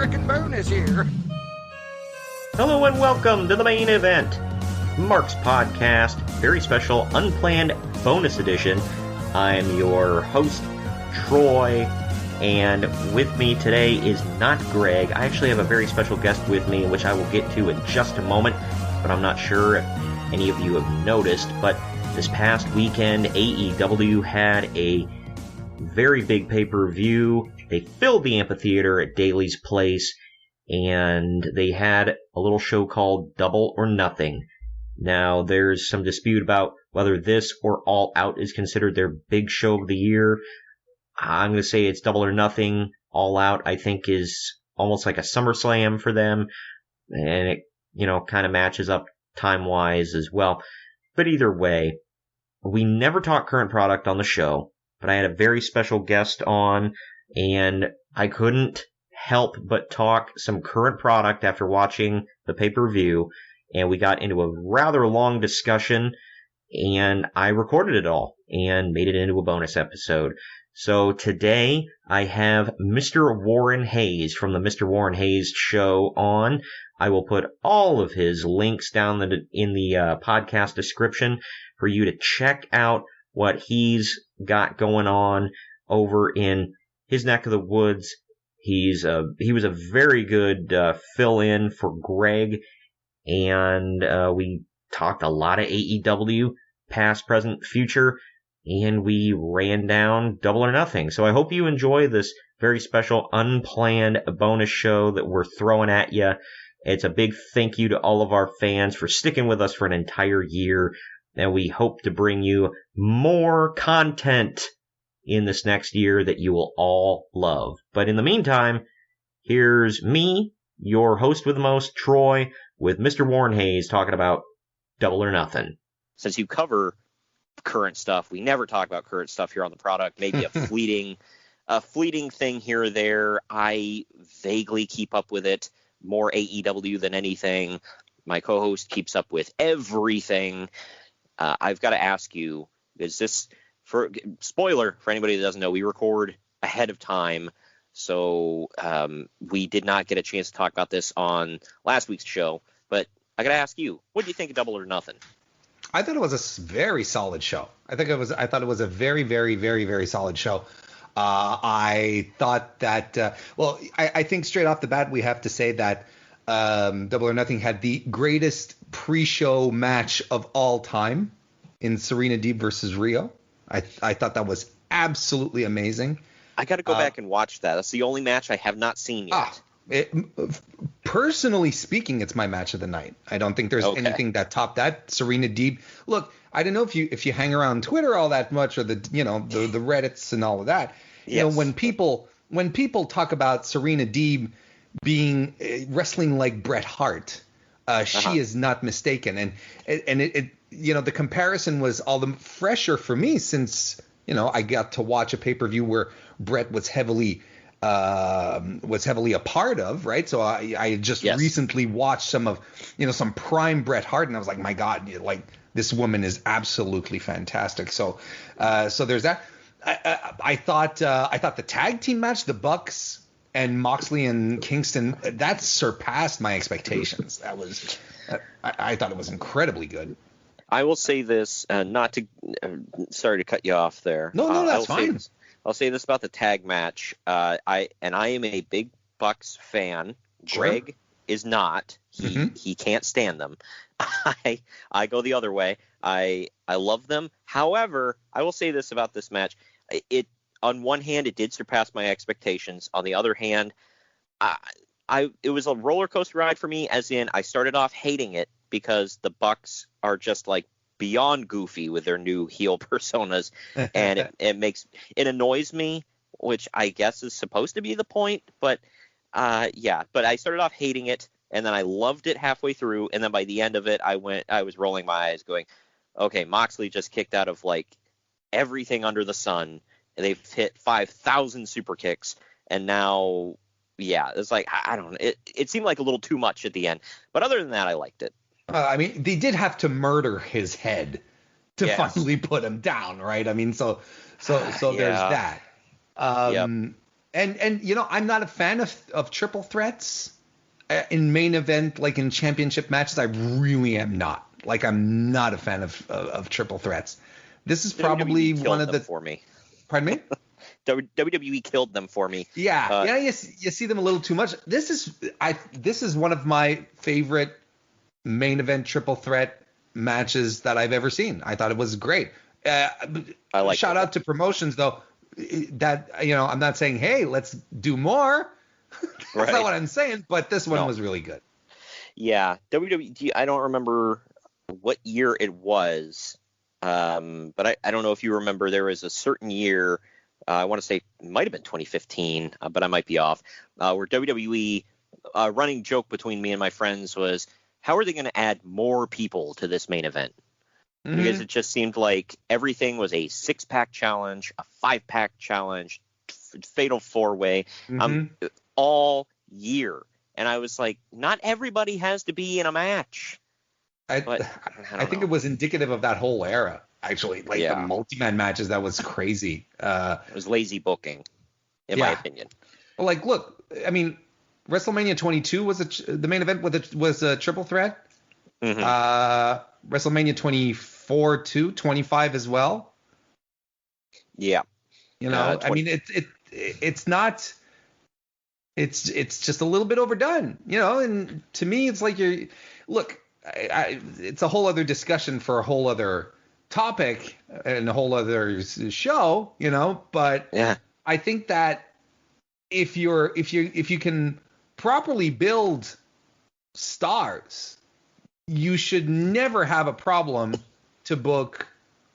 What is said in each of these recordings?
frickin' bonus here. Hello and welcome to the main event, Mark's Podcast, very special unplanned bonus edition. I'm your host, Troy, and with me today is not Greg. I actually have a very special guest with me, which I will get to in just a moment, but I'm not sure if any of you have noticed, but this past weekend, AEW had a very big pay-per-view. They filled the amphitheater at Daly's Place, and they had a little show called Double or Nothing. Now, there's some dispute about whether this or All Out is considered their big show of the year. I'm going to say it's Double or Nothing. All Out, I think, is almost like a SummerSlam for them, and it, kind of matches up time-wise as well. But either way, we never talk current product on the show, but I had a very special guest on, and I couldn't help but talk some current product after watching the pay-per-view, and we got into a rather long discussion, and I recorded it all and made it into a bonus episode. So today I have Mr. Warren Hayes from the Mr. Warren Hayes Show on. I will put all of his links down in the podcast description for you to check out what he's got going on over in his neck of the woods. He was a very good fill-in for Greg, and we talked a lot of AEW, past, present, future, and we ran down Double or Nothing. So I hope you enjoy this very special unplanned bonus show that we're throwing at you. It's a big thank you to all of our fans for sticking with us for an entire year, and we hope to bring you more content in this next year that you will all love. But in the meantime, here's me, your host with the most, Troy, with Mr. Warren Hayes talking about Double or Nothing. Since you cover current stuff, we never talk about current stuff here on the product. Maybe a fleeting thing here or there. I vaguely keep up with it, more AEW than anything. My co-host keeps up with everything. I've got to ask you, is this, for spoiler for anybody that doesn't know, we record ahead of time, so we did not get a chance to talk about this on last week's show, but I got to ask you, what do you think of Double or Nothing? I thought it was a very solid show. I thought it was a very, very, very, very solid show. I thought that, I think straight off the bat, we have to say that Double or Nothing had the greatest pre-show match of all time in Serena Deeb versus Rio. I thought that was absolutely amazing. I got to go back and watch that. That's the only match I have not seen yet. Personally speaking, it's my match of the night. I don't think there's anything that topped that. Serena Deeb. Look, I don't know if you hang around Twitter all that much, or the Reddits and all of that. Yes. When people talk about Serena Deeb being wrestling like Bret Hart, she is not mistaken. And it the comparison was all the fresher for me since I got to watch a pay-per-view where Bret was heavily a part of, right? So I just recently watched some prime Bret Hart, and I was like, my God, this woman is absolutely fantastic. So there's that. I thought the tag team match, the Bucks and Moxley and Kingston, that surpassed my expectations. I thought it was incredibly good. I will say this, sorry to cut you off there. No, that's fine. I'll say this about the tag match. I am a big Bucks fan. Sure. Greg is not. He can't stand them. I go the other way. I love them. However, I will say this about this match. It on one hand, it did surpass my expectations. On the other hand, it was a roller coaster ride for me, as in I started off hating it because the Bucks are just like beyond goofy with their new heel personas, and it annoys me, which I guess is supposed to be the point, but but I started off hating it, and then I loved it halfway through, and then by the end of it I was rolling my eyes going, okay, Moxley just kicked out of like everything under the sun, and they've hit 5,000 super kicks, and now it's like, I don't know, it seemed like a little too much at the end, but other than that I liked it. I mean, they did have to murder his head to finally put him down, right? I mean, so there's that. And I'm not a fan of triple threats in main event, like in championship matches. I really am not. Like, I'm not a fan of triple threats. This is probably WWE one of the for me. Pardon me? WWE killed them for me. Yeah, you see them a little too much. This is one of my favorite main event triple threat matches that I've ever seen. I thought it was great. Shout out to promotions though. That I'm not saying, hey, let's do more. That's not what I'm saying. But this one was really good. Yeah, WWE. I don't remember what year it was, but I don't know if you remember. There was a certain year. I want to say it might have been 2015, but I might be off. Where WWE running joke between me and my friends was, how are they going to add more people to this main event? Mm-hmm. Because it just seemed like everything was a 6-pack challenge, a 5-pack challenge, fatal 4-way, all year. And I was like, not everybody has to be in a match. I think it was indicative of that whole era, actually. Like the multi-man matches, that was crazy. It was lazy booking, in my opinion. Well, like, look, I mean, WrestleMania 22 was the main event was a triple threat. Mm-hmm. WrestleMania 24 too, 25 as well. Yeah. I mean, it's not. It's just a little bit overdone, and to me, it's like it's a whole other discussion for a whole other topic and a whole other show, but I think that if you can properly build stars, you should never have a problem to book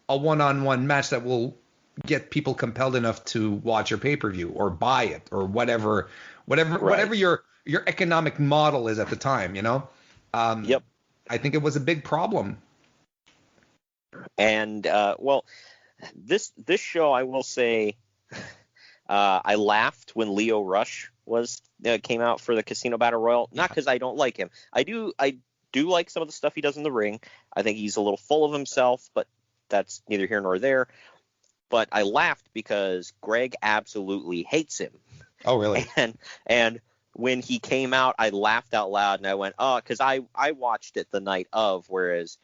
a one-on-one match that will get people compelled enough to watch your pay-per-view or buy it or whatever your economic model is at the time, Yep. I think it was a big problem. And this show, I will say, I laughed when Lio Rush came out for the Casino Battle Royal. Not because I don't like him. I do like some of the stuff he does in the ring. I think he's a little full of himself, but that's neither here nor there. But I laughed because Greg absolutely hates him. Oh, really? And when he came out, I laughed out loud, and I went, oh, because I watched it the night of, whereas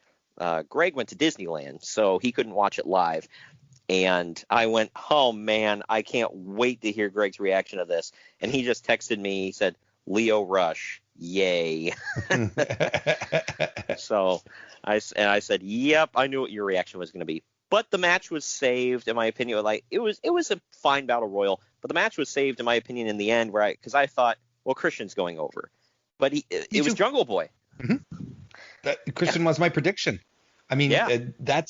Greg went to Disneyland, so he couldn't watch it live. And I went, oh, man, I can't wait to hear Greg's reaction to this. And he just texted me. He said, Lio Rush, yay. So I said, yep, I knew what your reaction was going to be. But the match was saved, in my opinion. Like, it was a fine battle royal, but the match was saved, in my opinion, in the end, because I thought, well, Christian's going over. But it was Jungle Boy. Mm-hmm. Christian was my prediction. I mean, that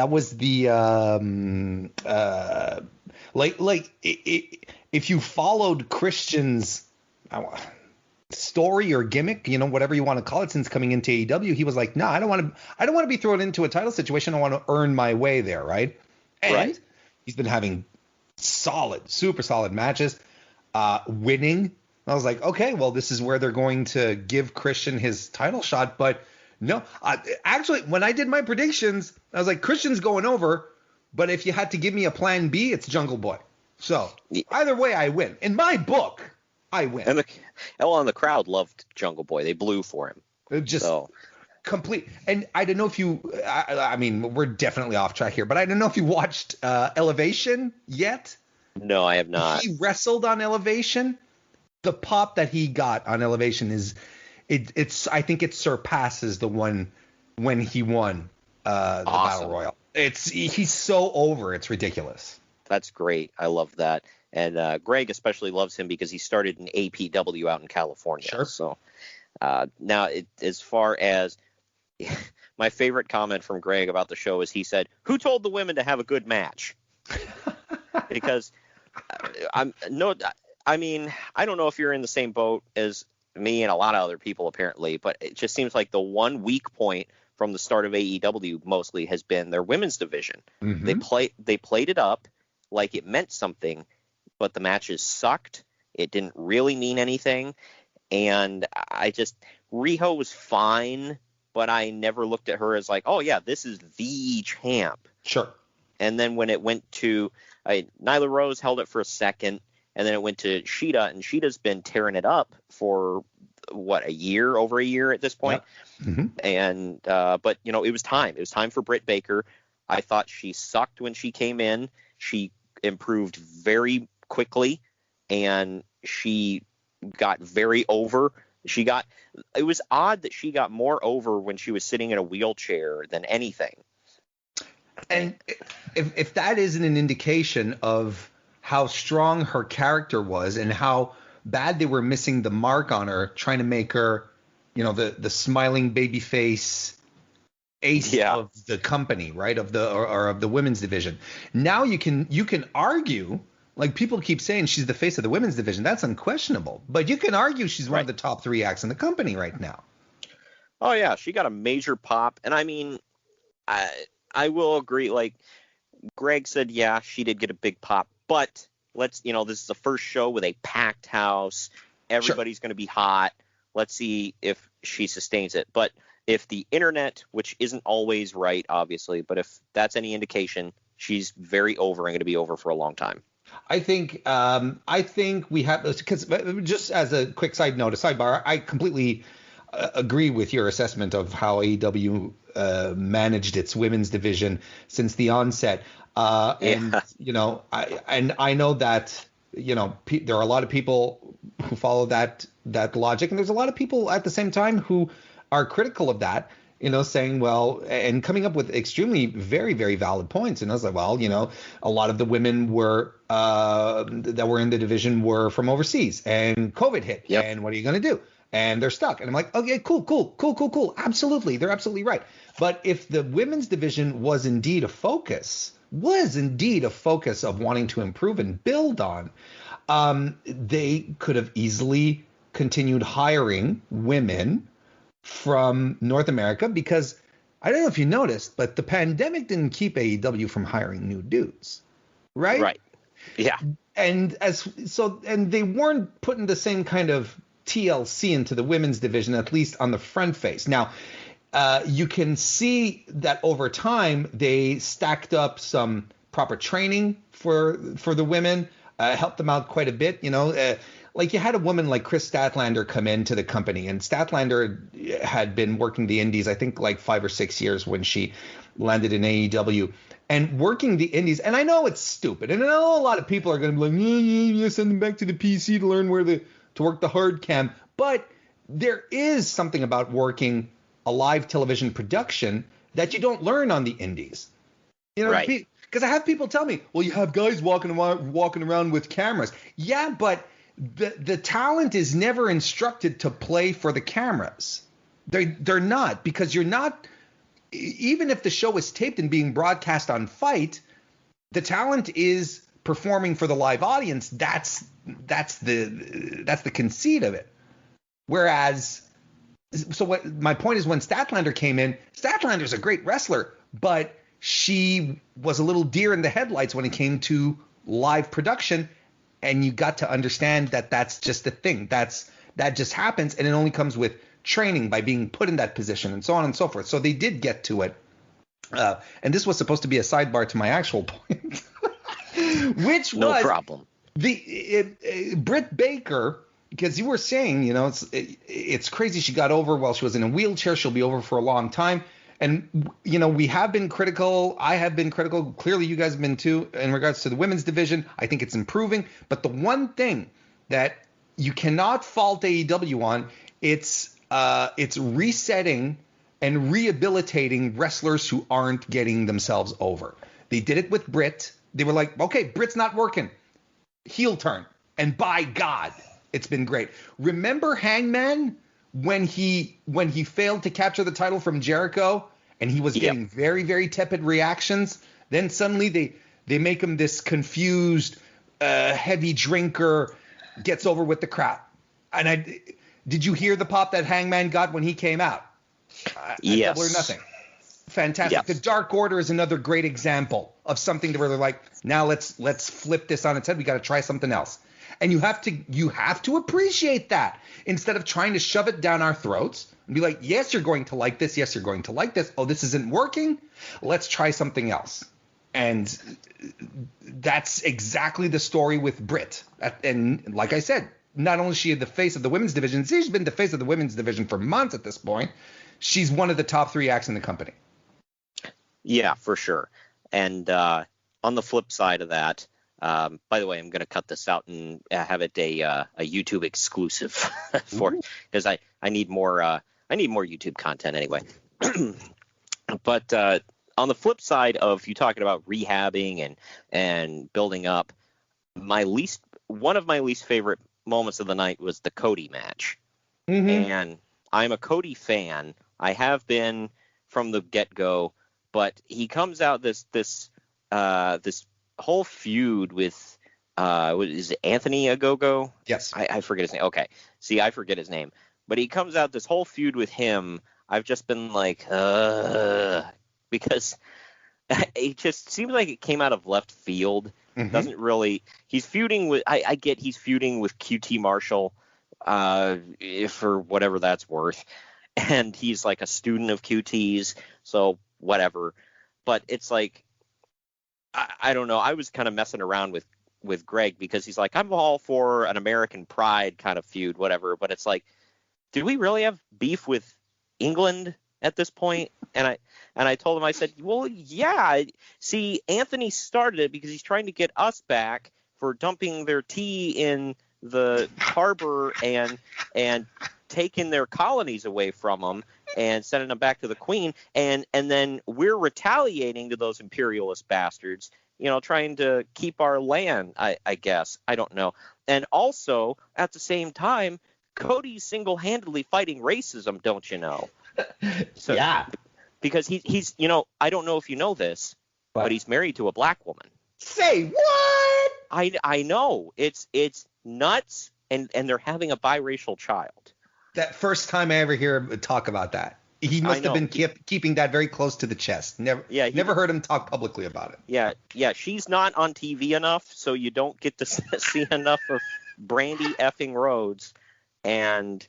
was the if you followed Christian's story or gimmick, whatever you want to call it, since coming into AEW, he was like, no, I don't want to be thrown into a title situation. I want to earn my way there, right? And he's been having super solid matches, winning. I was like, okay, well, this is where they're going to give Christian his title shot. But no, actually, when I did my predictions, I was like, Christian's going over. But if you had to give me a plan B, it's Jungle Boy. So either way, I win. In my book, I win. And the crowd loved Jungle Boy. They blew for him. Complete. And I don't know if you, I mean, we're definitely off track here, but I don't know if you watched Elevation yet. No, I have not. He wrestled on Elevation. The pop that he got on Elevation I think it surpasses the one when he won the Battle Royal. He's so over. It's ridiculous. That's great. I love that. And Greg especially loves him because he started in APW out in California. Sure. So now, as far as my favorite comment from Greg about the show is he said, "Who told the women to have a good match?" Because I don't know if you're in the same boat as me and a lot of other people apparently, but it just seems like the one weak point from the start of AEW mostly has been their women's division. Mm-hmm. They played it up like it meant something, but the matches sucked. It didn't really mean anything. And Riho was fine, but I never looked at her as like, oh yeah, this is the champ. Sure. And then when it went to Nyla Rose held it for a second, and then it went to Sheeta, and Sheeta's been tearing it up for over a year at this point. Yeah. Mm-hmm. And but it was time. It was time for Britt Baker. I thought she sucked when she came in. She improved very quickly, and she got very over. It was odd that she got more over when she was sitting in a wheelchair than anything. And if that isn't an indication of how strong her character was and how bad they were missing the mark on her, trying to make her, the smiling baby face ace of the company, right? Of the women's division. Now you can argue, like people keep saying she's the face of the women's division. That's unquestionable. But you can argue she's one of the top 3 acts in the company right now. Oh yeah, she got a major pop, and I mean, I will agree. Like Greg said, yeah, she did get a big pop, but this is the first show with a packed house. Everybody's going to be hot. Let's see if she sustains it. But if the internet, which isn't always right, obviously, but if that's any indication, she's very over and going to be over for a long time. I think we have, because just as a quick sidebar, I completely agree with your assessment of how AEW managed its women's division since the onset. And I know that there are a lot of people who follow that logic, and there's a lot of people at the same time who are critical of that, saying, well, and coming up with extremely very, very valid points. And I was like, well, a lot of the women that were in the division were from overseas, and COVID hit. Yep. And what are you going to do? And they're stuck. And I'm like, okay, cool. Absolutely. They're absolutely right. But if the women's division was indeed a focus of wanting to improve and build on, they could have easily continued hiring women from North America, because I don't know if you noticed, but the pandemic didn't keep AEW from hiring new dudes, right? Right. Yeah. And they weren't putting the same kind of TLC into the women's division, at least on the front face. Now, you can see that over time they stacked up some proper training for the women, helped them out quite a bit. Like you had a woman like Chris Statlander come into the company, and Statlander had been working the indies, I think like 5 or 6 years when she landed in AEW, and working the indies. And I know it's stupid, and I know a lot of people are going to be like, yeah, send them back to the PC to learn to work the hard cam. But there is something about working a live television production that you don't learn on the indies. Right. Because I have people tell me, well, you have guys walking around with cameras. Yeah, but the talent is never instructed to play for the cameras. They're not, because you're not, even if the show is taped and being broadcast on Fight, the talent is performing for the live audience. That's the conceit of it. Whereas, so what my point is, when Statlander came in, Statlander's a great wrestler, but she was a little deer in the headlights when it came to live production. And you got to understand that that's just a thing. That just happens, and it only comes with training, by being put in that position, and so on and so forth. So they did get to it. And this was supposed to be a sidebar to my actual point, which no was problem. Britt Baker, because you were saying, it's crazy she got over while she was in a wheelchair. She'll be over for a long time. And, we have been critical. I have been critical. Clearly, you guys have been too, in regards to the women's division. I think it's improving. But the one thing that you cannot fault AEW on, it's resetting and rehabilitating wrestlers who aren't getting themselves over. They did it with Britt. They were like, okay, Britt's not working. Heel turn. And by God, it's been great. Remember Hangman when he failed to capture the title from Jericho, and he was getting very, very tepid reactions? Then suddenly they make him this confused, heavy drinker, gets over with the crowd. And did you hear the pop that Hangman got when he came out? Yes. Double or Nothing. Fantastic. Yes. The Dark Order is another great example of something where they're like, now let's flip this on its head. We got to try something else. And you have to appreciate that, instead of trying to shove it down our throats and be like, yes, you're going to like this. Yes, you're going to like this. Oh, this isn't working. Let's try something else. And that's exactly the story with Britt. And like I said, not only is she the face of the women's division, she's been the face of the women's division for months at this point. She's one of the top 3 acts in the company. Yeah, for sure. And on the flip side of that, by the way, I'm going to cut this out and have it a YouTube exclusive for, because I need more YouTube content anyway. But on the flip side of you talking about rehabbing and building up, one of my least favorite moments of the night was the Cody match. Mm-hmm. And I'm a Cody fan. I have been from the get-go, but he comes out this whole feud with is it Anthony Ogogo? Yes. I forget his name. Okay. See, I forget his name. But he comes out this whole feud with him. I've just been like, because it just seems like it came out of left field. Mm-hmm. Doesn't really. He's feuding with. I get he's feuding with QT Marshall, for whatever that's worth, and he's like a student of QT's, so whatever. But it's like, I don't know. I was kind of messing around with Greg because he's like, I'm all for an American pride kind of feud, whatever. But it's like, do we really have beef with England at this point? And I told him, I said, well, yeah. See, Anthony started it because he's trying to get us back for dumping their tea in the harbor and taking their colonies away from them and sending them back to the Queen. And then we're retaliating to those imperialist bastards, trying to keep our land, I guess. I don't know. And also, at the same time, Cody's single-handedly fighting racism, don't you know? So, yeah. Because he's I don't know if you know this, but he's married to a black woman. Say what? I know. It's nuts, and they're having a biracial child. That first time I ever hear him talk about that. He must have been keeping that very close to the chest. Never heard him talk publicly about it. Yeah. She's not on TV enough, so you don't get to see enough of Brandy effing Rhodes. And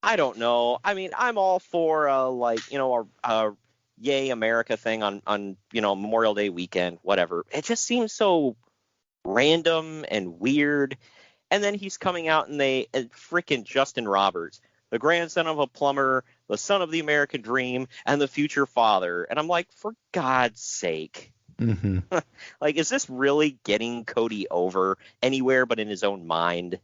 I don't know. I mean, I'm all for a Yay America thing on Memorial Day weekend, whatever. It just seems so random and weird. And then he's coming out and frickin' Justin Roberts, the grandson of a plumber, the son of the American dream, and the future father. And I'm like, for God's sake. Mm-hmm. Like, is this really getting Cody over anywhere but in his own mind?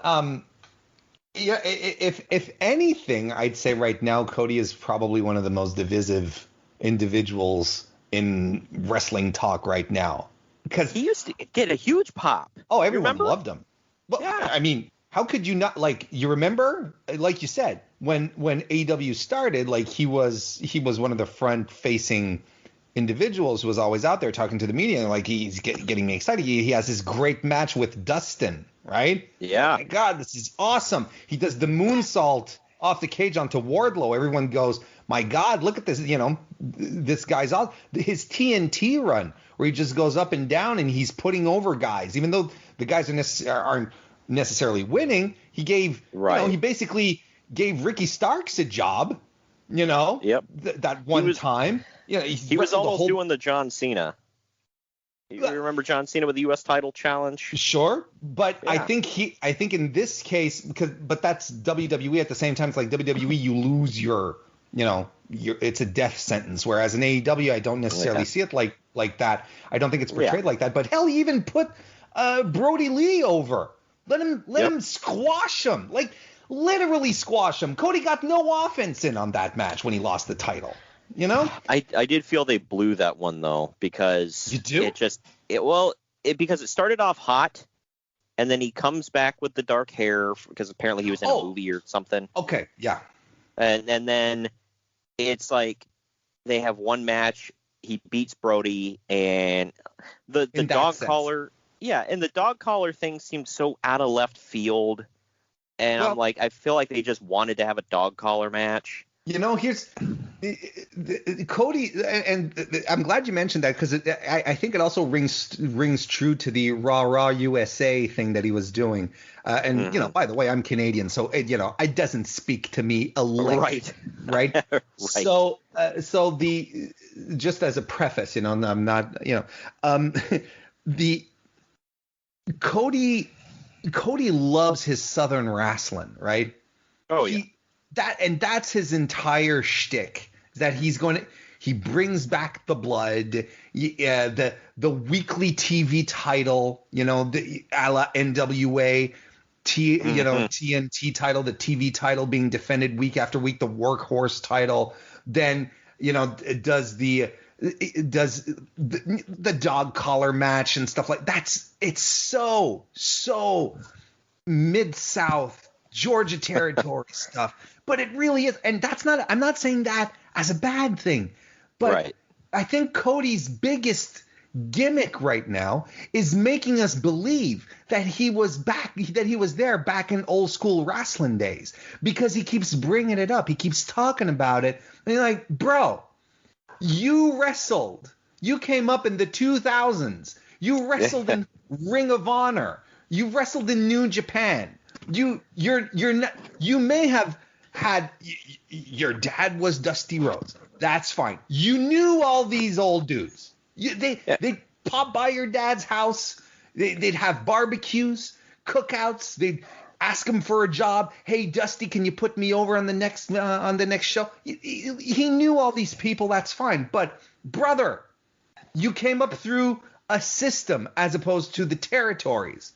Yeah, if anything, I'd say right now Cody is probably one of the most divisive individuals in wrestling talk right now. Because he used to get a huge pop. Oh, everyone loved him. Well, yeah. I mean, how could you not, you remember, like you said, when AEW started, he was one of the front facing individuals who was always out there talking to the media, and he's getting me excited. He has this great match with Dustin, right? Yeah. Oh my God, this is awesome. He does the moonsault off the cage onto Wardlow. Everyone goes, my God, look at this. This guy's on his TNT run where he just goes up and down and he's putting over guys, even though the guys aren't necessarily winning. He gave, he basically gave Ricky Starks a job, Yep. That one time. He was almost doing the John Cena. You remember John Cena with the U.S. title challenge? Sure, but yeah. I think in this case, but that's WWE at the same time. It's like WWE, you lose your it's a death sentence. Whereas in AEW, I don't necessarily see it like that. I don't think it's portrayed like that. But hell, he even put Brody Lee over. Let him squash him, literally squash him. Cody got no offense in on that match when he lost the title. I did feel they blew that one though, because you do? Because it started off hot, and then he comes back with the dark hair because apparently he was in a movie or something. Okay, yeah. And then it's like they have one match, he beats Brody, and the dog collar. Yeah, and the dog collar thing seemed so out of left field, and I'm like, I feel like they just wanted to have a dog collar match. Here's Cody, and I'm glad you mentioned that, because I think it also rings true to the Raw USA thing that he was doing. And by the way, I'm Canadian, so it doesn't speak to me a lick. Right. Right. So the just as a preface, I'm not, the Cody loves his Southern wrestling, right? Oh yeah. That's his entire shtick. That he brings back the blood, the weekly TV title, the a la NWA, TNT title, the TV title being defended week after week, the workhorse title. Then it does the dog collar match and stuff like that. It's so Mid-South Georgia territory stuff, but it really is. And I'm not saying that as a bad thing, but I think Cody's biggest gimmick right now is making us believe that he was there back in old school wrestling days, because he keeps bringing it up. He keeps talking about it. And you're like, bro, you wrestled. You came up in the 2000s. You wrestled in Ring of Honor. You wrestled in New Japan. You're not. You may have had your dad was Dusty Rhodes. That's fine. You knew all these old dudes. They'd pop by your dad's house. They'd have barbecues, cookouts. They'd ask him for a job. Hey, Dusty, can you put me over on the next show? He knew all these people. That's fine. But brother, you came up through a system as opposed to the territories.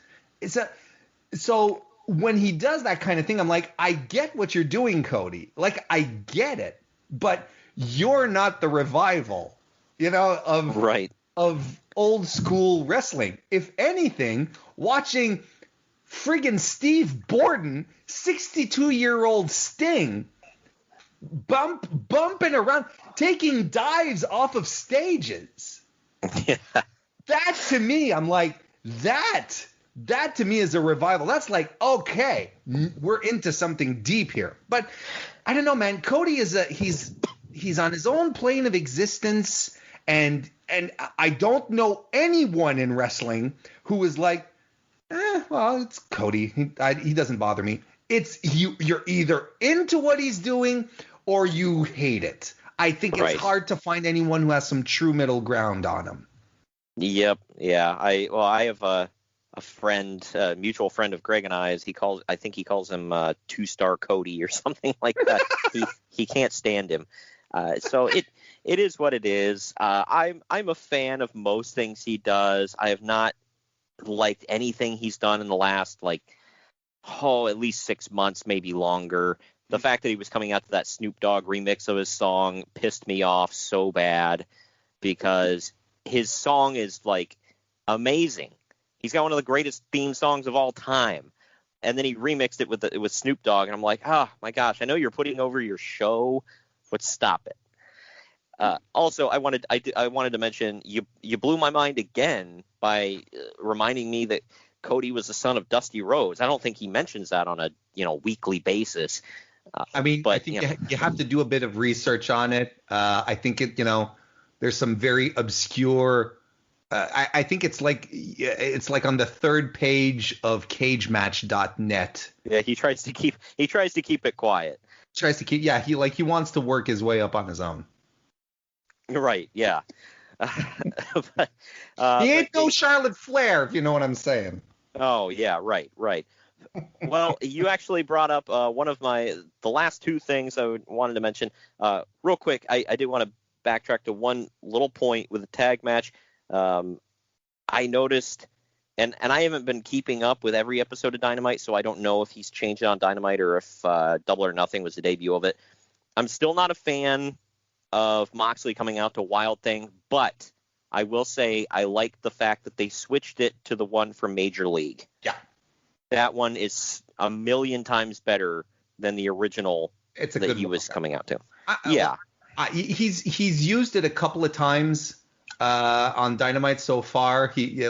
So when he does that kind of thing, I'm like, I get what you're doing, Cody. Like, I get it, but you're not the Revival, of old school wrestling. If anything, watching friggin' Steve Borden, 62-year-old Sting, bumping around, taking dives off of stages. Yeah. That to me, I'm like, that to me is a Revival. That's like, okay, we're into something deep here. But I don't know, man. Cody he's on his own plane of existence, and I don't know anyone in wrestling who is like, well, it's Cody. He doesn't bother me. It's you're either into what he's doing or you hate it. I think it's hard to find anyone who has some true middle ground on him. Yep. Yeah. I have a friend, a mutual friend of Greg and I think he calls him 2-star Cody or something like that. he can't stand him. So it is what it is. I'm a fan of most things he does. I have not liked anything he's done in the last at least 6 months, maybe longer. The fact that he was coming out to that Snoop Dogg remix of his song pissed me off so bad, because his song is amazing. He's got one of the greatest theme songs of all time. And then he remixed it with Snoop Dogg, and I'm like, oh my gosh, I know you're putting over your show, but stop it. Also, I wanted to mention you blew my mind again by reminding me that Cody was the son of Dusty Rhodes. I don't think he mentions that on a weekly basis. I think you have to do a bit of research on it. I think there's some very obscure. I think it's like on the third page of cagematch.net. Yeah, he tries to keep it quiet. He wants to work his way up on his own. Right, yeah. He ain't no Charlotte Flair, if you know what I'm saying. Oh, yeah, right. Well, you actually brought up one of the last two things I wanted to mention. Real quick, I did want to backtrack to one little point with the tag match. I noticed, and I haven't been keeping up with every episode of Dynamite, so I don't know if he's changed it on Dynamite or if Double or Nothing was the debut of it. I'm still not a fan of Moxley coming out to Wild Thing, but I will say I like the fact that they switched it to the one from Major League. Yeah. That one is a million times better than the original that he was coming out to. He's used it a couple of times on Dynamite so far. He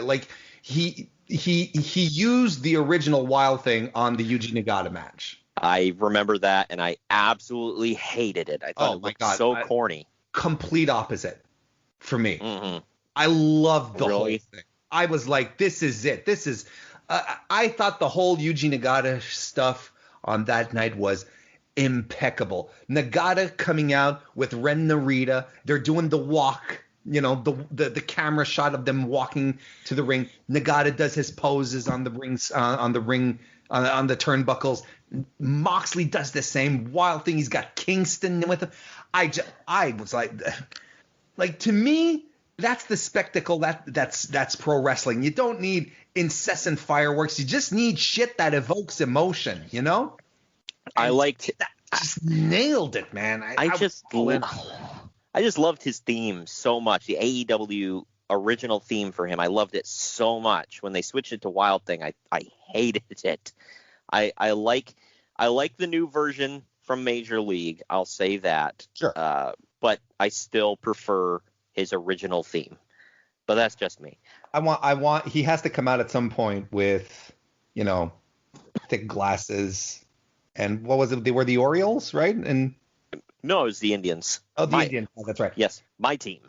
used the original Wild Thing on the Yuji Nagata match. I remember that, and I absolutely hated it. I thought it looked so corny. Complete opposite for me. Mm-hmm. I loved the Really? whole thing. I was like, this is it. This is. I thought the whole Yuji Nagata stuff on that night was impeccable. Nagata coming out with Ren Narita. They're doing the walk. You know, the camera shot of them walking to the ring. Nagata does his poses on the rings, on the turnbuckles. Moxley does the same wild thing. He's got Kingston with him. I was like to me, that's the spectacle that's pro wrestling. You don't need incessant fireworks. You just need shit that evokes emotion. You know. I liked that. Just nailed it, man. I just loved his theme so much. The AEW original theme for him, I loved it so much. When they switched it to Wild Thing, I hated it. I like the new version from Major League. I'll say that. Sure. But I still prefer his original theme. But that's just me. I want. He has to come out at some point with, thick glasses. And what was it? They were the Orioles, right? And no, it was the Indians. Oh, the Indians. Oh, that's right. Yes, my team.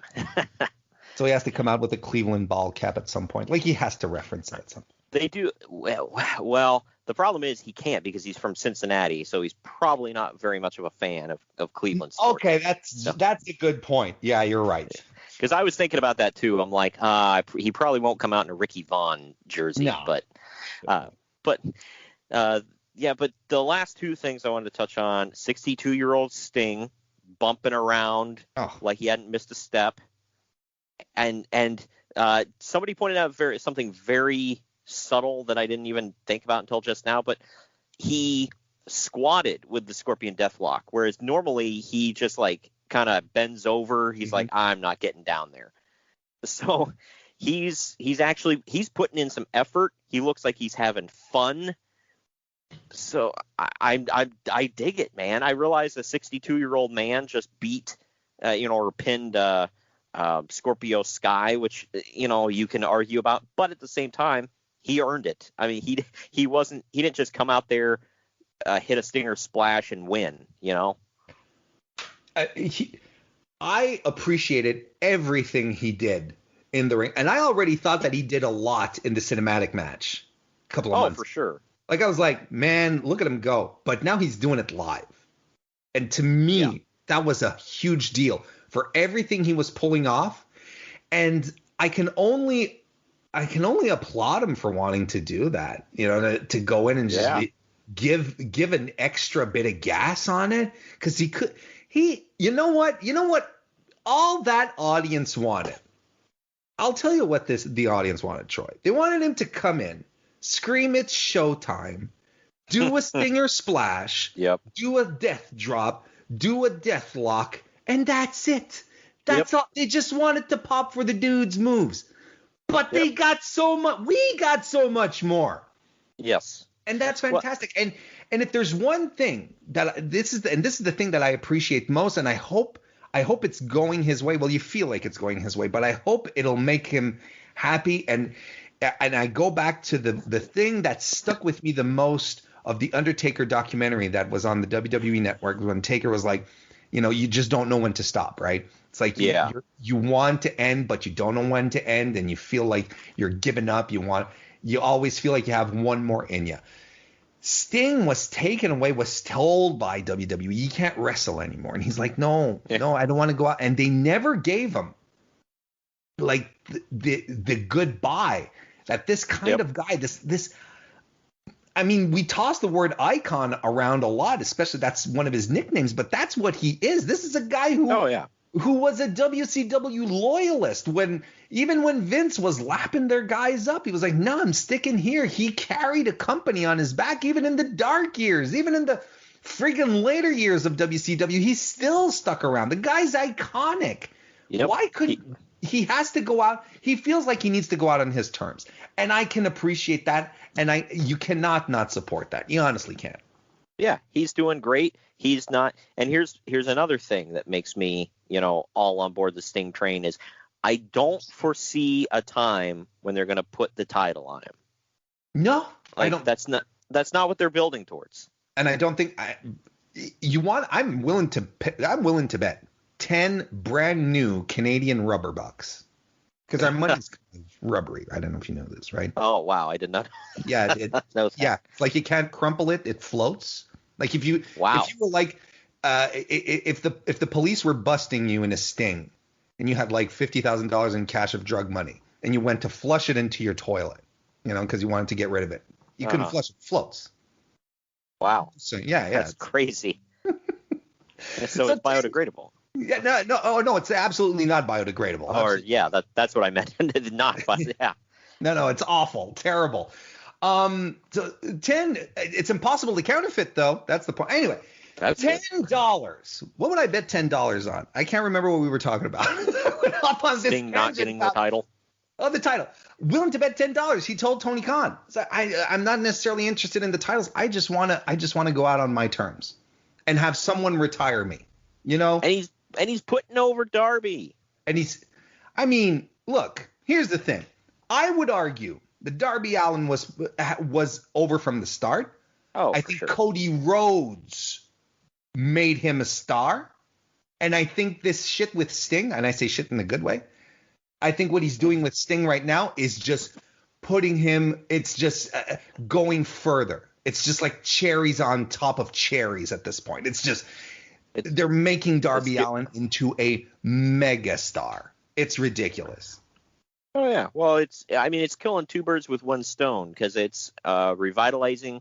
So he has to come out with a Cleveland ball cap at some point. Like he has to reference it at some point. They do. Well, the problem is he can't because he's from Cincinnati, so he's probably not very much of a fan of Cleveland sports. Okay, that's a good point. Yeah, you're right. Because I was thinking about that too. I'm like, he probably won't come out in a Ricky Vaughn jersey. No. But the last two things I wanted to touch on: 62-year-old Sting bumping around like he hadn't missed a step, and somebody pointed out something very subtle that I didn't even think about until just now, but he squatted with the Scorpion Deathlock, whereas normally he just like kind of bends over. He's like, I'm not getting down there. So he's putting in some effort. He looks like he's having fun. So I dig it, man. I realize a 62-year-old man just beat, or pinned Scorpio Sky, which you can argue about, but at the same time, he earned it. I mean, he didn't just come out there, hit a stinger splash and win. I appreciated everything he did in the ring, and I already thought that he did a lot in the cinematic match a couple of months. Oh, for sure. Like I was like, man, look at him go. But now he's doing it live. And to me, that was a huge deal for everything he was pulling off. And I can only applaud him for wanting to do that, to go in and just give an extra bit of gas on it. Because you know what? All that audience wanted. I'll tell you what the audience wanted, Troy. They wanted him to come in, scream it's showtime, do a stinger splash, do a death drop, do a death lock, and that's it. That's all. They just wanted to pop for the dude's moves. But they got so much. We got so much more. Yes. And that's fantastic. And if there's one thing that this is the thing that I appreciate most, and I hope it's going his way. Well, you feel like it's going his way, but I hope it'll make him happy. And I go back to the thing that stuck with me the most of the Undertaker documentary that was on the WWE network when Taker was like, you just don't know when to stop, right? It's like you want to end, but you don't know when to end, and you feel like you're giving up. You always feel like you have one more in you. Sting was taken away, was told by WWE, you can't wrestle anymore. And he's like, no, I don't want to go out. And they never gave him like the goodbye that this kind of guy, this, I mean, we toss the word icon around a lot, especially that's one of his nicknames, but that's what he is. This is a guy who was a WCW loyalist even when Vince was lapping their guys up. He was like, no, I'm sticking here. He carried a company on his back, even in the dark years, even in the friggin' later years of WCW. He still stuck around. The guy's iconic. Yep. Why couldn't he has to go out? He feels like he needs to go out on his terms. And I can appreciate that. And you cannot not support that. You honestly can't. Yeah, he's doing great. He's not. And here's another thing that makes me, all on board the Sting train is I don't foresee a time when they're going to put the title on him. No, I don't. That's not what they're building towards. And I don't think I'm willing to bet 10 brand new Canadian rubber bucks. Because our money's kind of rubbery. I don't know if you know this, right? Oh, wow. I did not. Yeah. No, yeah. It's like you can't crumple it. It floats. Like if you were like, if the police were busting you in a sting and you had like $50,000 in cash of drug money and you went to flush it into your toilet, because you wanted to get rid of it. You couldn't flush it. It floats. Wow. So yeah. That's crazy. So it's biodegradable. Yeah, no, it's absolutely not biodegradable. Or that's what I meant. Not, but yeah. No, it's awful, terrible. So 10, it's impossible to counterfeit though. That's the point. Anyway, $10. What would I bet $10 on? I can't remember what we were talking about. Sting not getting the title. Oh, the title. Willing to bet $10. He told Tony Khan. So I'm not necessarily interested in the titles. I just want to go out on my terms and have someone retire me. And he's putting over Darby. Look, here's the thing. I would argue that Darby Allin was over from the start. Oh, I think sure. Cody Rhodes made him a star. And I think this shit with Sting, and I say shit in a good way, I think what he's doing with Sting right now is just putting him, it's just going further. It's just like cherries on top of cherries at this point. They're making Darby Allin into a mega star. It's ridiculous. Oh yeah. Well, it's killing two birds with one stone because it's revitalizing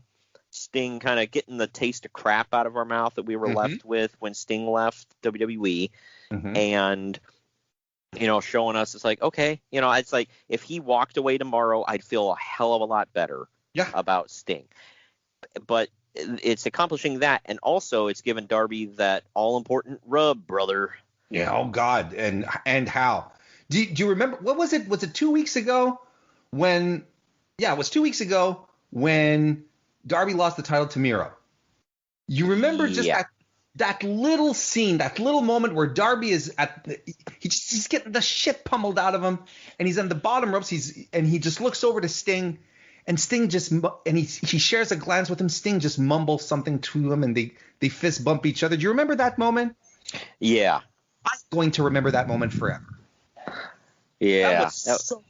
Sting, kind of getting the taste of crap out of our mouth that we were left with when Sting left WWE, and showing us it's like, okay, it's like if he walked away tomorrow, I'd feel a hell of a lot better about Sting. But it's accomplishing that, and also it's given Darby that all-important rub, brother. Yeah. Oh God. And how? Do you remember? What was it? Was it 2 weeks ago when? Yeah, it was 2 weeks ago when Darby lost the title to Miro. You remember just that little scene, that little moment where Darby is he's getting the shit pummeled out of him, and he's on the bottom ropes. He just looks over to Sting. And Sting he shares a glance with him. Sting just mumbles something to him, and they fist bump each other. Do you remember that moment? Yeah. I'm going to remember that moment forever. Yeah. That was so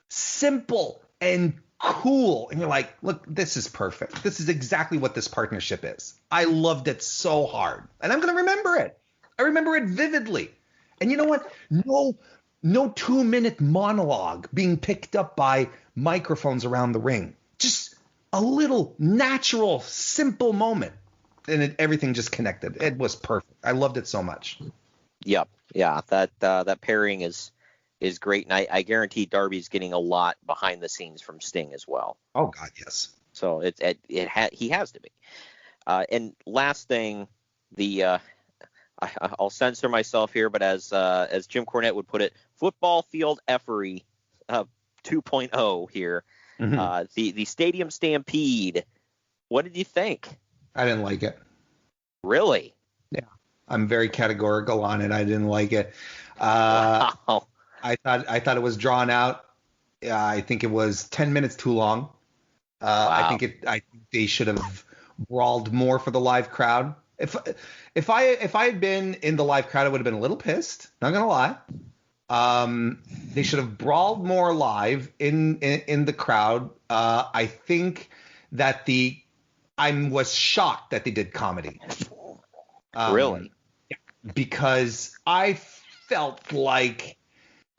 simple and cool. And you're like, look, this is perfect. This is exactly what this partnership is. I loved it so hard. And I'm going to remember it. I remember it vividly. And you know what? No 2-minute monologue being picked up by microphones around the ring. Just a little natural, simple moment. And everything just connected. It was perfect. I loved it so much. Yep. Yeah. That pairing is great. And I guarantee Darby's getting a lot behind the scenes from Sting as well. Oh God, yes. So he has to be. And last thing, I'll censor myself here, but as Jim Cornette would put it, football field effery 2.0 here. The Stadium Stampede. What did you think? I didn't like it. Really? Yeah. I'm very categorical on it. I didn't like it. Wow. I thought it was drawn out. I think it was 10 minutes too long. Wow. I think they should have brawled more for the live crowd. If I had been in the live crowd, I would have been a little pissed. Not gonna lie. They should have brawled more live in the crowd. I think that I was shocked that they did comedy. Really? Because I felt like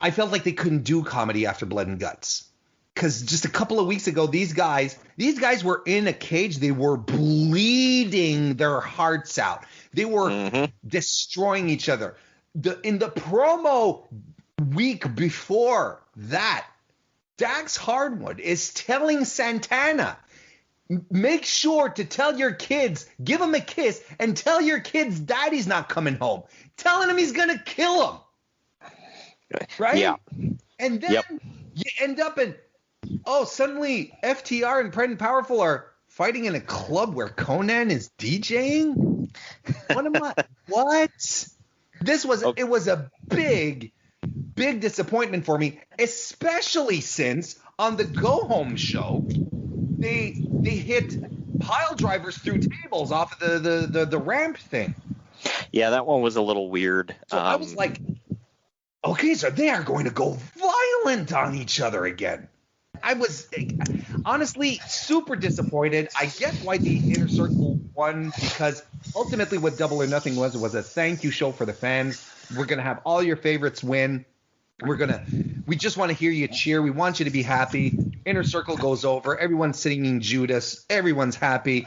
they couldn't do comedy after Blood and Guts. Because just a couple of weeks ago, these guys were in a cage. They were bleeding their hearts out. They were destroying each other. In the promo week before that, Dax Hardwood is telling Santana, make sure to tell your kids, give him a kiss, and tell your kids daddy's not coming home. Telling him he's going to kill him. Right? Yeah. And then you end up in, suddenly FTR and Pride and Powerful are fighting in a club where Conan is DJing? What? It was a big disappointment for me, especially since on the Go Home show, they hit pile drivers through tables off of the ramp thing. Yeah, that one was a little weird. So I was like, okay, so they are going to go violent on each other again. I was honestly super disappointed. I get why the Inner Circle won, because ultimately what Double or Nothing was a thank you show for the fans. We're going to have all your favorites win. We just want to hear you cheer. We want you to be happy. Inner Circle goes over. Everyone's singing Judas. Everyone's happy.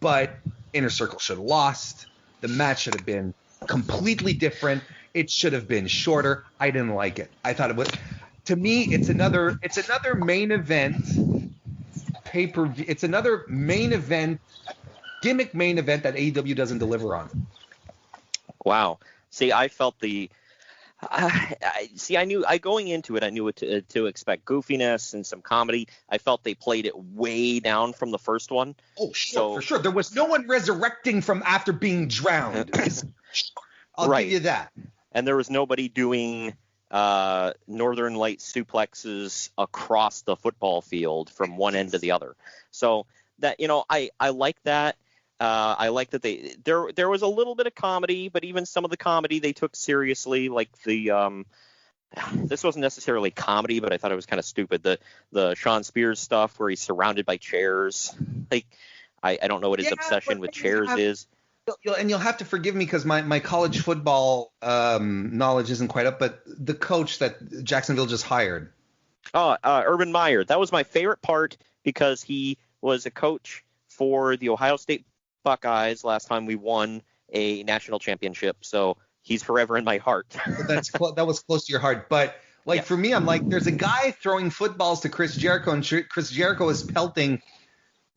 But Inner Circle should have lost. The match should have been completely different. It should have been shorter. I didn't like it. I thought it was, to me, it's another main event pay-per-view. It's another main event, gimmick main event that AEW doesn't deliver on. Wow. See, I felt I knew going into it, I knew what to expect. Goofiness and some comedy. I felt they played it way down from the first one. Oh, sure, for sure. There was no one resurrecting from after being drowned. I'll give you that. And there was nobody doing Northern Light suplexes across the football field from one end to the other. So that, I like that. I like that there was a little bit of comedy, but even some of the comedy they took seriously, like this wasn't necessarily comedy, but I thought it was kind of stupid. The Sean Spears stuff where he's surrounded by chairs. Like, I don't know what his obsession with chairs is. And you'll have to forgive me because my college football knowledge isn't quite up, but the coach that Jacksonville just hired. Urban Meyer. That was my favorite part because he was a coach for the Ohio State Buckeyes last time we won a national championship. So he's forever in my heart. That was close to your heart. But for me, I'm like, there's a guy throwing footballs to Chris Jericho, and Chris Jericho is pelting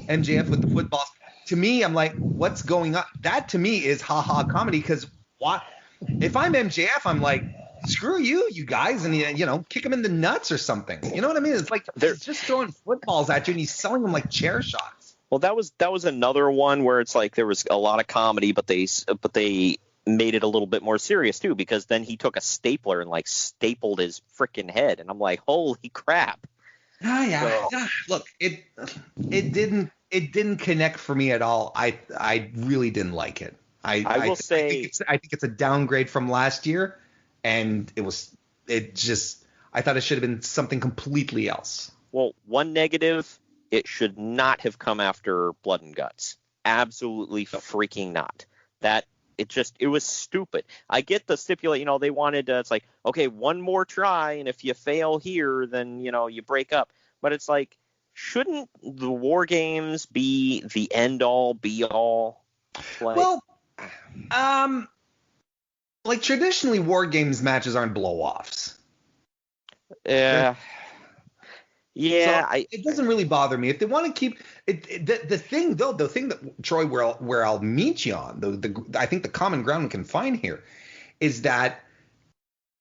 MJF with the footballs. To me, I'm like, what's going on? That to me is ha-ha comedy, because what if I'm MJF, I'm like, screw you guys, and kick him in the nuts or something. You know what I mean? It's like they're just throwing footballs at you, and he's selling them like chair shots. Well, that was another one where it's like there was a lot of comedy, but they made it a little bit more serious too, because then he took a stapler and stapled his freaking head, and I'm like, holy crap. Yeah. Look, it didn't connect for me at all. I really didn't like it. I think it's a downgrade from last year, and I thought it should have been something completely else. Well, one negative. It should not have come after Blood and Guts. Absolutely freaking not. It was stupid. I get the stipulate, they wanted it's like, okay, one more try, and if you fail here, then, you break up. But it's like, shouldn't the War Games be the end-all, be-all play? Well, traditionally, War Games matches aren't blow-offs. Yeah. Yeah, so it doesn't really bother me if they want to keep it. The thing that Troy, where I'll meet you on, I think the common ground we can find here is that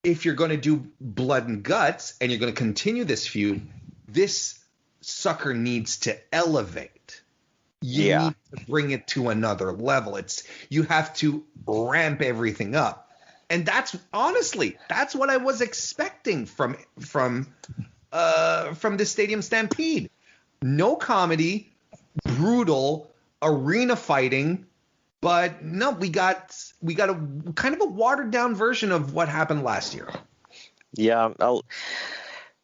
if you're going to do Blood and Guts and you're going to continue this feud, this sucker needs to elevate. You need to bring it to another level. You have to ramp everything up, and that's what I was expecting from this Stadium Stampede. No comedy, brutal arena fighting, but no, we got a kind of a watered down version of what happened last year. Yeah,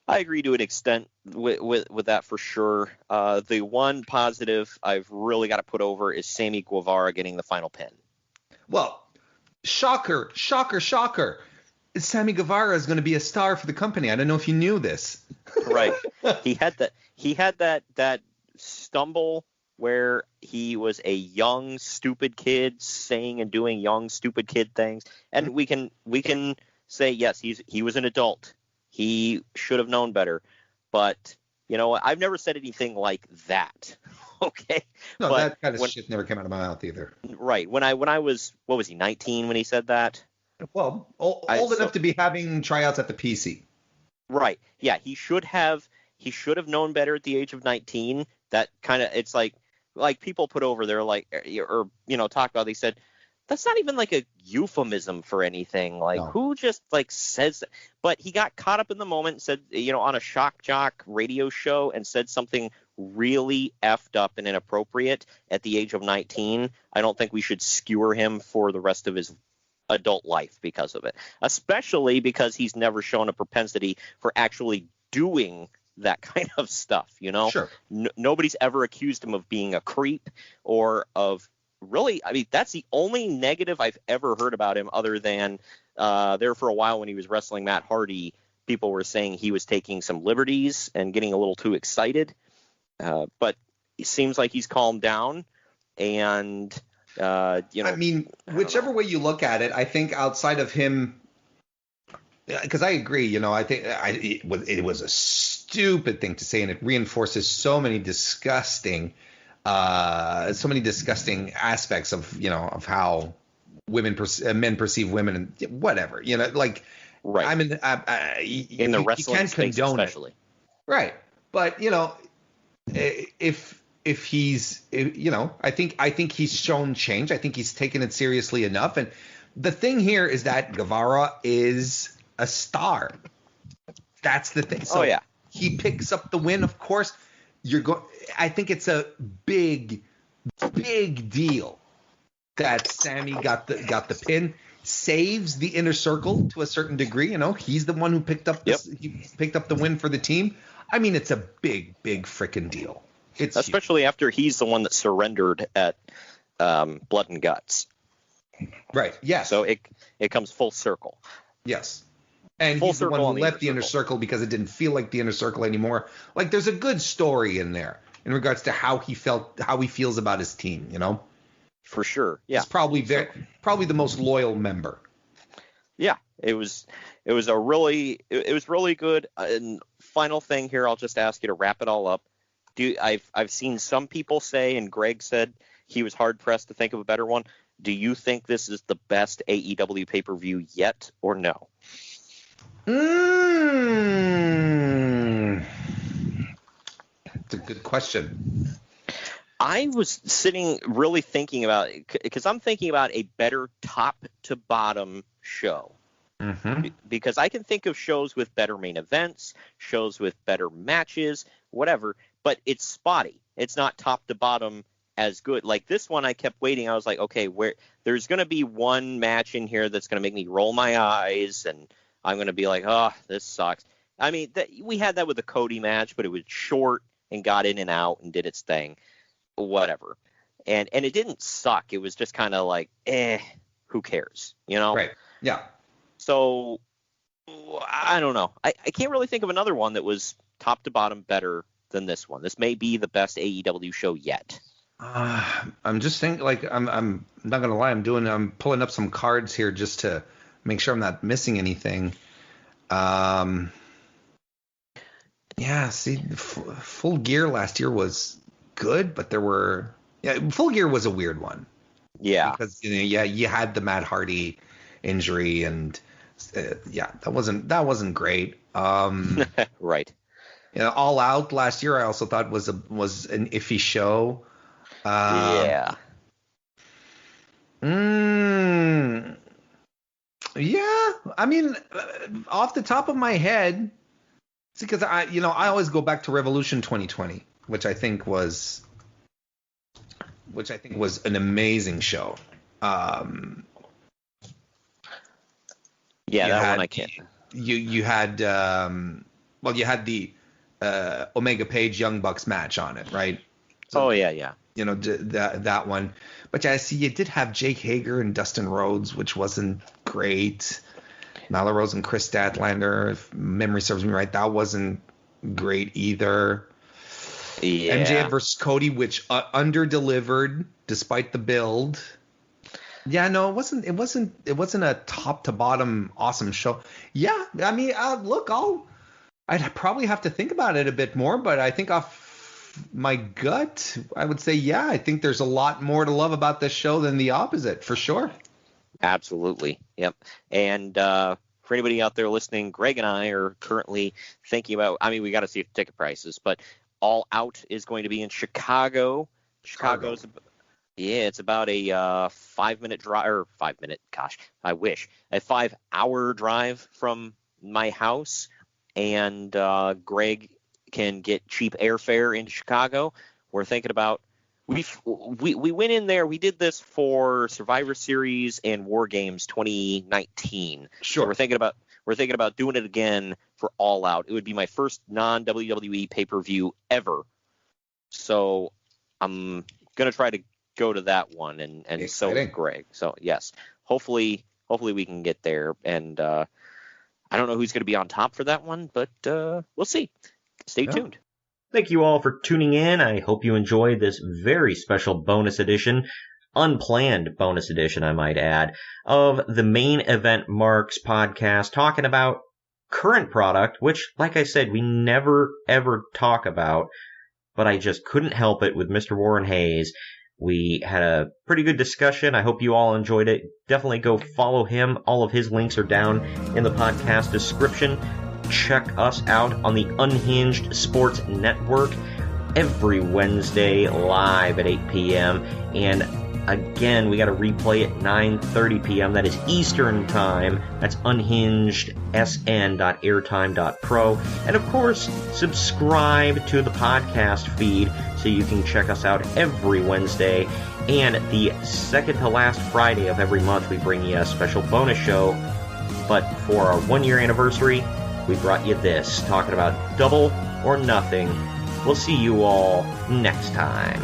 I agree to an extent with that for sure. The one positive I've really got to put over is Sammy Guevara getting the final pin. Well, shocker. Sammy Guevara is going to be a star for the company. I don't know if you knew this. Right. He had that stumble where he was a young, stupid kid saying and doing young, stupid kid things. And we can say, yes, he was an adult. He should have known better. But, I've never said anything like that. Okay. No, that kind of shit never came out of my mouth either. Right. When I was, what was he, 19 when he said that? Well, old enough to be having tryouts at the PC. Right. Yeah, he should have known better at the age of 19. That kind of, it's like people put over there talk about, they said that's not even like a euphemism for anything. Like, no. Who just says that? But he got caught up in the moment and said, on a shock jock radio show and said something really effed up and inappropriate at the age of 19, I don't think we should skewer him for the rest of his adult life because of it, especially because he's never shown a propensity for actually doing that kind of stuff, you know? Sure. Nobody's ever accused him of being a creep or of really, I mean, that's the only negative I've ever heard about him, other than there for a while when he was wrestling Matt Hardy, people were saying he was taking some liberties and getting a little too excited. But it seems like he's calmed down, and I mean, whichever way you look at it, I think outside of him, because I agree, I think it was a stupid thing to say, and it reinforces so many disgusting aspects of how men perceive women, and whatever, right. I mean, in the wrestling you can't space condone especially. It. Right. But if he's, I think he's shown change. I think he's taken it seriously enough. And the thing here is that Guevara is a star. That's the thing. So he picks up the win. Of course, I think it's a big deal that Sammy got the pin. Saves the Inner Circle to a certain degree. He's the one who picked up he picked up the win for the team. I mean, it's a big freaking deal. It's especially huge. After he's the one that surrendered at Blood and Guts. Right. Yes. So it comes full circle. Yes. And he's the one who left the Inner Circle because it didn't feel like the Inner Circle anymore. Like, there's a good story in there in regards to how he feels about his team. For sure. Yeah. He's probably the most loyal member. Yeah. It was really good. And final thing here, I'll just ask you to wrap it all up. I've seen some people say, and Greg said he was hard pressed to think of a better one. Do you think this is the best AEW pay-per-view yet, or no? It's a good question. I was sitting really thinking about it, because I'm thinking about a better top to bottom show. Mm-hmm. Because I can think of shows with better main events, shows with better matches, whatever, but it's spotty. It's not top to bottom as good. Like this one, I kept waiting. I was like, okay, there's going to be one match in here that's going to make me roll my eyes, and I'm going to be like, oh, this sucks. I mean, we had that with the Cody match, but it was short and got in and out and did its thing, whatever. And it didn't suck. It was just kind of like, who cares, Right. Yeah. So I don't know. I can't really think of another one that was top to bottom better than this one. This may be the best AEW show yet. I'm just thinking, I'm not gonna lie. I'm pulling up some cards here just to make sure I'm not missing anything. Yeah. See, Full Gear last year was good, but Full Gear was a weird one. Yeah. Because you had the Matt Hardy injury, and that wasn't great. Right. All Out last year I also thought was an iffy show. Yeah. Yeah. I mean, off the top of my head, it's because I always go back to Revolution 2020, which I think was an amazing show. Yeah, that one I can't. You had you had the Omega Page Young Bucks match on it, right? So, yeah. That one. But yeah, I see you did have Jake Hager and Dustin Rhodes, which wasn't great. Nyla Rose and Chris Statlander, if memory serves me right, that wasn't great either. Yeah. MJF versus Cody, which under-delivered despite the build. Yeah, no, it wasn't a top to bottom awesome show. Yeah, I mean, look, I'd probably have to think about it a bit more, but I think off my gut, I would say, yeah, I think there's a lot more to love about this show than the opposite, for sure. Absolutely. Yep. And for anybody out there listening, Greg and I are currently thinking about, I mean, we got to see the ticket prices, but All Out is going to be in Chicago. It's about a 5-minute drive, or 5 minute, gosh, I wish, a 5-hour drive from my house. And Greg can get cheap airfare into Chicago, we're thinking about we went in there. We did this for Survivor Series and War Games 2019. Sure. So we're thinking about doing it again for All Out. It would be my first non-WWE pay-per-view ever. So I'm gonna try to go to that one, and so is Greg. So yes, hopefully we can get there. And I don't know who's going to be on top for that one, but we'll see. Stay tuned. Thank you all for tuning in. I hope you enjoyed this very special bonus edition, unplanned bonus edition, I might add, of the Main Event Marks podcast, talking about current product, which, like I said, we never, ever talk about, but I just couldn't help it with Mr. Warren Hayes. We had a pretty good discussion. I hope you all enjoyed it. Definitely go follow him. All of his links are down in the podcast description. Check us out on the Unhinged Sports Network every Wednesday live at 8 p.m. And again, we got a replay at 9:30 p.m. That is Eastern Time. That's unhingedsn.airtime.pro. And of course, subscribe to the podcast feed so you can check us out every Wednesday. And the second to last Friday of every month, we bring you a special bonus show. But for our 1-year anniversary, we brought you this, talking about Double or Nothing. We'll see you all next time.